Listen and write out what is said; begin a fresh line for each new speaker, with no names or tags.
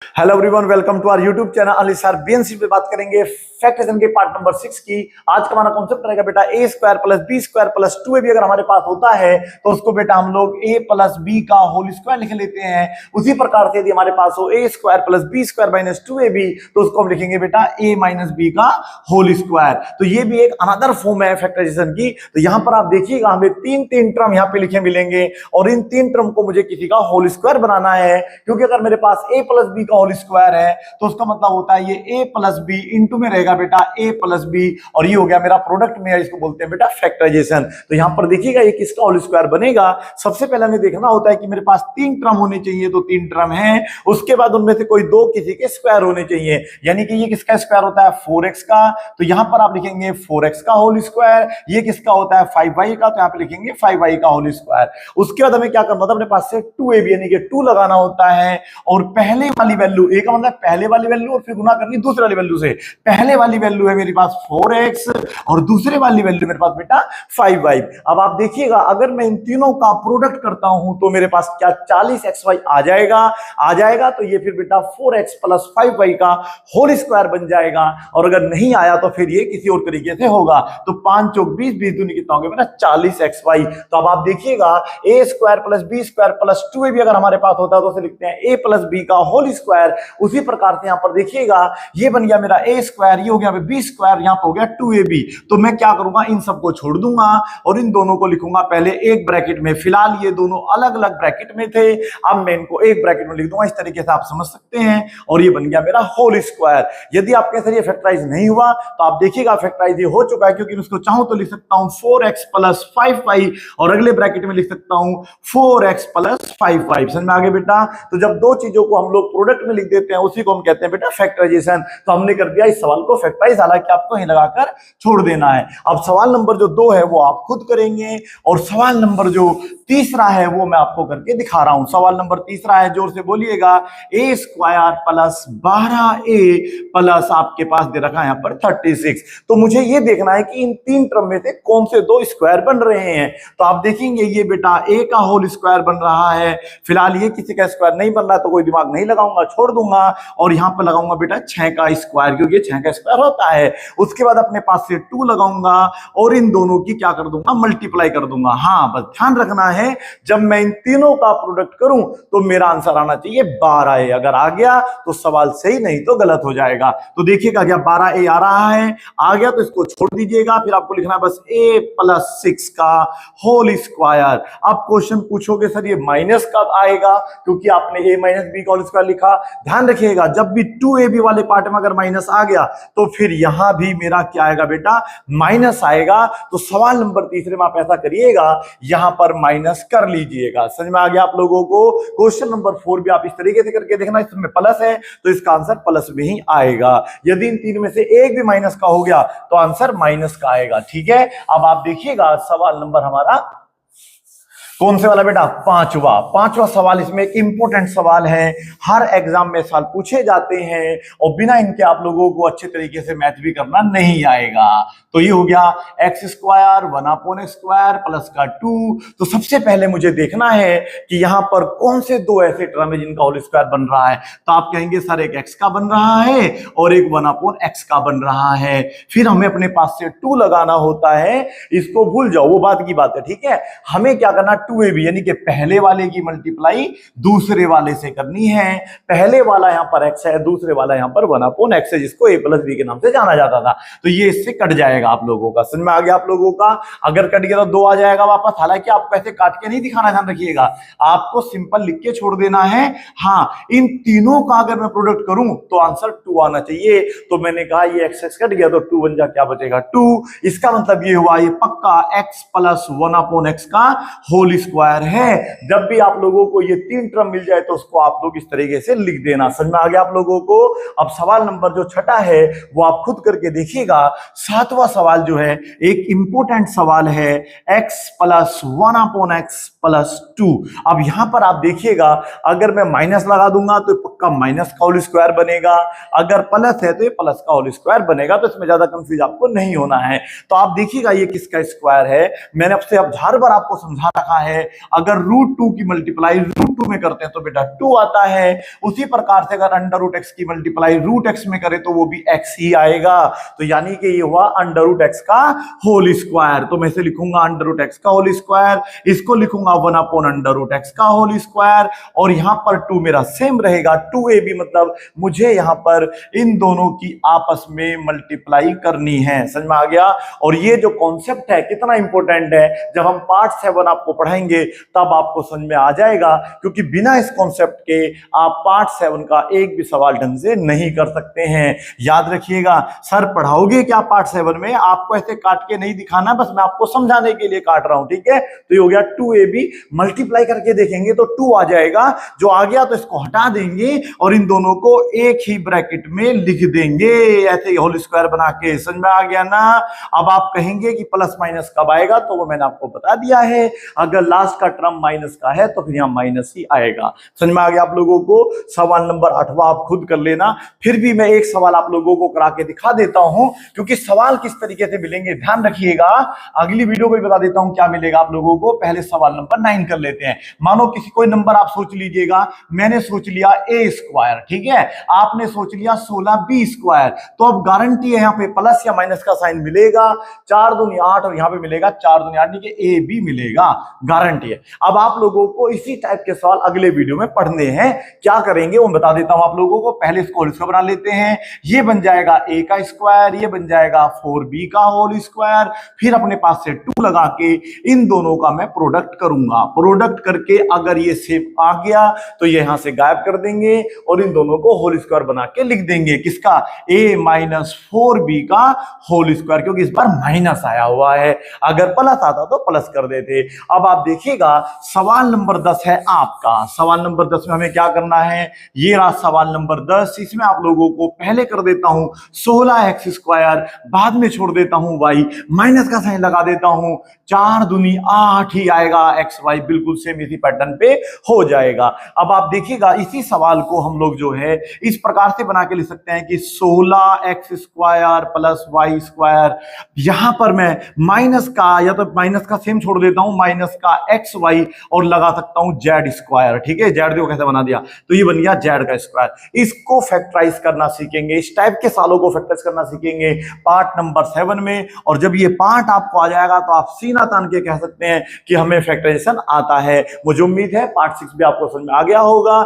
Hello everyone, welcome to our YouTube channel Ali sir BNC पे बात करेंगे फैक्टराइजेशन के पार्ट नंबर 6 की। आज का हमारा कॉन्सेप्ट रहेगा बेटा A square plus B square plus 2ab अगर हमारे पास होता है तो उसको बेटा हम लोग a प्लस बी का होल स्क्वायर लिख लेते हैं। उसी प्रकार से यदि हमारे पास हो A square plus B square minus 2ab तो उसको हम लिखेंगे बेटा a माइनस बी का होल स्क्वायर। तो ये भी एक अनदर फॉर्म है फैक्टराइजेशन की। तो यहां पर आप देखिएगा हमें तीन टर्म यहां पे लिखे मिलेंगे और इन तीन टर्म को मुझे किसी का होल स्क्वायर बनाना है, क्योंकि अगर मेरे पास a प्लस बी का होल स्क्वायर है तो उसका मतलब होता है ये a प्लस बी इंटू में रहेगा बेटा a प्लस बी और ये हो गया मेरा प्रोडक्ट में, इसको बोलते हैं बेटा फैक्टराइजेशन। तो यहां पर देखिएगा ये किसका होल स्क्वायर बनेगा। सबसे पहले हमें देखना होता है कि मेरे पास तीन टर्म होने चाहिए, तो तीन टर्म है, उसके बाद उनमें से कोई दो किसी के स्क्वायर होने चाहिए, यानी कि ये किसका स्क्वायर होता है 4x का, तो यहां पर आप लिखेंगे 4x का होल स्क्वायर। ये किसका होता है 5y का, तो यहां पे लिखेंगे 5y का होल स्क्वायर। उसके बाद हमें क्या करना होता है, अपने पास से 2ab यानी कि 2 लगाना होता है और पहले वाली वैल्यू a का मतलब पहले वाली वैल्यू और फिर गुना करनी दूसरे वाली वैल्यू से। पहले वाली वैल्यू है मेरे पास 4x और दूसरे वाली वैल्यू मेरे पास बेटा 5y। अब आप देखिएगा अगर मैं इन तीनों का प्रोडक्ट करता हूं तो मेरे पास क्या 40xy आ जाएगा तो ये फिर बेटा 4x प्लस 5y का होल स्क्वायर बन जाएगा। और अगर नहीं आया तो फिर ये किसी और तरीके से होगा। तो 5 चौक 20, 20 दूनी कितना हो गया बेटा 40xy। तो अब आप देखिएगा a square plus B square plus 2ab अगर हमारे पास होता है तो उसे लिखते हैं a प्लस बी का होल स्क्वायर। उसी प्रकार से यहां पर देखिएगा ये बन गया मेरा a स्क्वायर, ये हो गया बी स्क्वायर, यहां पर हो गया 2ab। तो मैं क्या करूंगा, इन सबको छोड़ दूंगा और इन दोनों को लिखूंगा पहले एक ब्रैकेट में। फिलहाल ये दोनों अलग अलग ब्रैकेट में थे, अब मैं इनको एक ब्रैकेट में लिख दूंगा। इस तरीके से आप समझ सकते हैं और ये बन गया मेरा होल स्क्वायर। यदि आपके सर ये फैक्टराइज नहीं हुआ तो आप देखिएगा फैक्टराइज ये हो चुका है, क्योंकि उसको चाहूं तो लिख सकता हूं 4x प्लस 5y और अगले ब्रैकेट में लिख सकता हूं 4x प्लस 5y। समझ में आ गया बेटा। तो जब दो चीजों को हम लोग प्रोडक्ट में लिख देते हैं उसी को हम कहते हैं बेटा फैक्टराइजेशन। तो हमने कर दिया इस सवाल को फैक्टराइज, हालांकि आपको यहीं लगाकर छोड़ देना है। अब सवाल नंबर जो 2 है वो आप खुद करेंगे और सवाल नंबर जो तीसरा है वो मैं आपको करके दिखा रहा हूं। सवाल नंबर तीसरा है, जोर से बोलिएगा, a square plus 12a plus आपके पास दे रखा है यहां पर 36। तो मुझे ये देखना है कि इन तीन टर्म में से कौन से दो स्क्वायर बन रहे हैं। तो आप देखेंगे ये बेटा a का होल स्क्वायर बन रहा है। फिलहाल ये किसी का स्क्वायर नहीं बन रहा है तो कोई दिमाग नहीं लगाऊंगा, छोड़ दूंगा और यहां पर लगाऊंगा बेटा 6 का स्क्वायर, क्योंकि 6 का स्क्वायर होता है। उसके बाद अपने पास से 2 लगाऊंगा और इन दोनों की क्या कर दूंगा, मल्टीप्लाई कर दूंगा। हाँ, बस ध्यान रखना है जब मैं इन तीनों का प्रोडक्ट करूं तो मेरा आंसर आना चाहिए 12a। अगर आ गया तो सवाल सही, नहीं तो गलत हो जाएगा। तो देखिएगा क्या 12a आ रहा है, आ गया तो इसको छोड़ दीजिएगा। फिर आपको लिखना है बस a प्लस 6 का होल स्क्वायर। अब क्वेश्चन पूछोगे सर ये माइनस कब आएगा, क्योंकि आपने a माइनस बी का होल स्क्वायर लिखा। ध्यान रखिएगा जब भी 2ab वाले पार्ट में अगर माइनस आ गया तो फिर यहां भी मेरा क्या आएगा बेटा, माइनस आएगा। तो सवाल नंबर तीसरे में आप ऐसा करिएगा, यहां पर माइनस कर लीजिएगा। समझ में आ गया आप लोगों को। क्वेश्चन नंबर 4 भी आप इस तरीके से करके देखना, इसमें प्लस है तो इसका आंसर प्लस में ही आएगा। यदि इन तीन में से एक भी माइनस का हो गया तो आंसर माइनस का आएगा। ठीक है, अब आप देखिएगा सवाल नंबर हमारा कौन से वाला बेटा, पांचवा सवाल। इसमें एक इंपॉर्टेंट सवाल है, हर एग्जाम में सवाल पूछे जाते हैं और बिना इनके आप लोगों को अच्छे तरीके से मैथ भी करना नहीं आएगा। तो ये हो गया x square 1/x square plus का 2। तो सबसे पहले मुझे देखना है कि यहां पर कौन से दो ऐसे टर्म है जिनका होल स्क्वायर बन रहा है। तो आप कहेंगे सर एक x का बन रहा है और एक 1/x का बन रहा है। फिर हमें अपने पास से 2 लगाना होता है, इसको भूल जाओ, वो बात की बात है। ठीक है, हमें क्या करना, 2ab यानी कि पहले वाले की मल्टीप्लाई दूसरे वाले से करनी है। पहले वाला यहां पर x है, दूसरे वाला यहां पर 1/x है, जिसको a प्लस बी के नाम से जाना जाता था। तो ये इससे कट जाएगा आप लोगों का। समझ में आ गया आप लोगों का। अगर कट गया तो 2 आ जाएगा वापस। हालांकि आपको ऐसे काट के नहीं दिखाना, ध्यान रखिएगा, आपको सिंपल लिख के छोड़ देना है। हाँ, इन तीनों का अगर मैं प्रोडक्ट करूं तो आंसर 2 आना चाहिए। तो मैंने कहा ये x कट गया तो 2 बन जा, क्या बचेगा 2। इसका मतलब ये हुआ ये पक्का x प्लस 1/x का होल स्क्वायर है। जब भी आप लोगों को ये तीन टर्म मिल जाए तो उसको आप लोग इस तरीके से लिख देना। समझ में आ गया आप लोगों को। अब सवाल नंबर जो 6 है वो आप खुद करके देखिएगा। 7वां सवाल जो है एक इंपॉर्टेंट सवाल है, x प्लस 1/x प्लस 2। अब यहां पर आप देखिएगा अगर मैं माइनस लगा दूंगा तो पक्का माइनस का होल स्क्वायर बनेगा, अगर प्लस है तो ये प्लस का होल स्क्वायर बनेगा। तो इसमें ज्यादा कंफ्यूज आपको नहीं होना है। तो आप देखिएगा ये किसका स्क्वायर है, मैंने अब से अब हर बार आपको समझा रखा है, अगर √2 की मल्टीप्लाई √2 में करते हैं तो बेटा 2 आता है। उसी प्रकार से अगर √x की मल्टीप्लाई √x में करें तो वो भी x ही आएगा। तो यानी कि ये हुआ √x का होल स्क्वायर। तो मैं इसे लिखूंगा √x का होल स्क्वायर, इसको लिखूंगा 1/√x का होल स्क्वायर, और यहां पर 2 मेरा सेम रहेगा 2ab, मतलब मुझे यहां पर इन दोनों की आपस में मल्टीप्लाई करनी है। समझ में आ गया? और ये जो कॉन्सेप्ट है कितना इंपॉर्टेंट है, जब हम पार्ट 7 आपको पढ़ाएंगे तब आपको समझ में आ जाएगा, क्योंकि बिना इस कॉन्सेप्ट के आप पार्ट 7 का एक भी सवाल ढंग से नहीं कर सकते हैं। याद रखिएगा, सर पढ़ाओगे क्या पार्ट 7 में, आपको ऐसे काट के नहीं दिखाना, बस मैं आपको समझाने के लिए काट रहा हूं, ठीक है? तो ये हो गया 2ab, मल्टीप्लाई करके देखेंगे तो 2 आ जाएगा, जो आ गया तो इसको हटा देंगे और इन दोनों को एक ही ब्रैकेट में लिख देंगे ऐसे ही होल स्क्वायर बना के। समझ में आ गया ना? अब आप कहेंगे कि प्लस माइनस कब आएगा, तो वो मैंने आपको बता दिया है, अगर लास्ट का टर्म माइनस का है तो फिर यहां माइनस ही आएगा। समझ में आ गया आप लोगों को? सवाल नंबर 8वां आप खुद कर लेना, फिर भी मैं एक सवाल आप लोगों को करा के दिखा देता हूं, क्योंकि सवाल किस तरीके से मिलेंगे ध्यान रखिएगा। अगली वीडियो में बता देता हूं क्या मिलेगा आप लोगों को। पहले सवाल नंबर 9 कर लेते हैं। मानो किसी कोई नंबर आप सोच लीजिएगा, मैंने सोच लिया a², ठीक है, आपने सोच लिया 16b², तो अब गारंटी है यहाँ पे प्लस या माइनस का साइन मिलेगा, 4 दूनी 8 और यहाँ पे मिलेगा 4 दूनी 8, यानी कि a b मिलेगा, गारंटी है। अब आप लोगों को इसी टाइप के सवाल अगले वीडियो में पढ़ने हैं, क्या करेंगे वो बता देता हूं आप लोगों को। पहले इसको होल स्क्वायर बना लेते हैं, ये बन जाएगा a का स्क्वायर, ये बन जाएगा 4b का होल स्क्वायर, फिर अपने पास से 2 लगा के इन दोनों का मैं प्रोडक्ट करूंगा। प्रोडक्ट करके अगर ये सेम आ गया तो ये यहां से गायब कर देंगे और इन दोनों को होल स्क्वायर बना के लिख देंगे, किसका, a - 4b का होल स्क्वायर, क्योंकि इस बार माइनस आया हुआ है, अगर प्लस आता तो प्लस कर देते। अब आप देखिएगा सवाल नंबर 10 है आपका। सवाल नंबर 10 में हमें क्या करना है, ये रहा सवाल नंबर 10। इसमें आप लोगों को पहले कर देता हूं 16x², बाद में छोड़ देता हूं y, माइनस का साइन लगा देता हूं, 4 दूनी 8 ही आएगा, xy बिल्कुल सेम इसी पैटर्न पे हो जाएगा। अब आप देखिएगा इसी सवाल को हम लोग जो है इस प्रकार से बना के लिख सकते हैं कि 16x² + y², यहां पर मैं माइनस का या तो माइनस का सेम छोड़ देता हूं, माइनस का xy और लगा सकता हूं z², ठीक है। z देखो कैसे बना दिया, तो ये बन गया z का स्क्वायर। इसको फैक्टराइज करना सीखेंगे, इस टाइप के सालों को फैक्टराइज करना सीखेंगे पार्ट नंबर 7 में, और जब ये पार्ट आपको आ जाएगा तो आप सीना तान के कह सकते हैं कि हमें फैक्टराइजेशन आता है। मुझे उम्मीद है पार्ट 6 भी आपको समझ में आ गया होगा।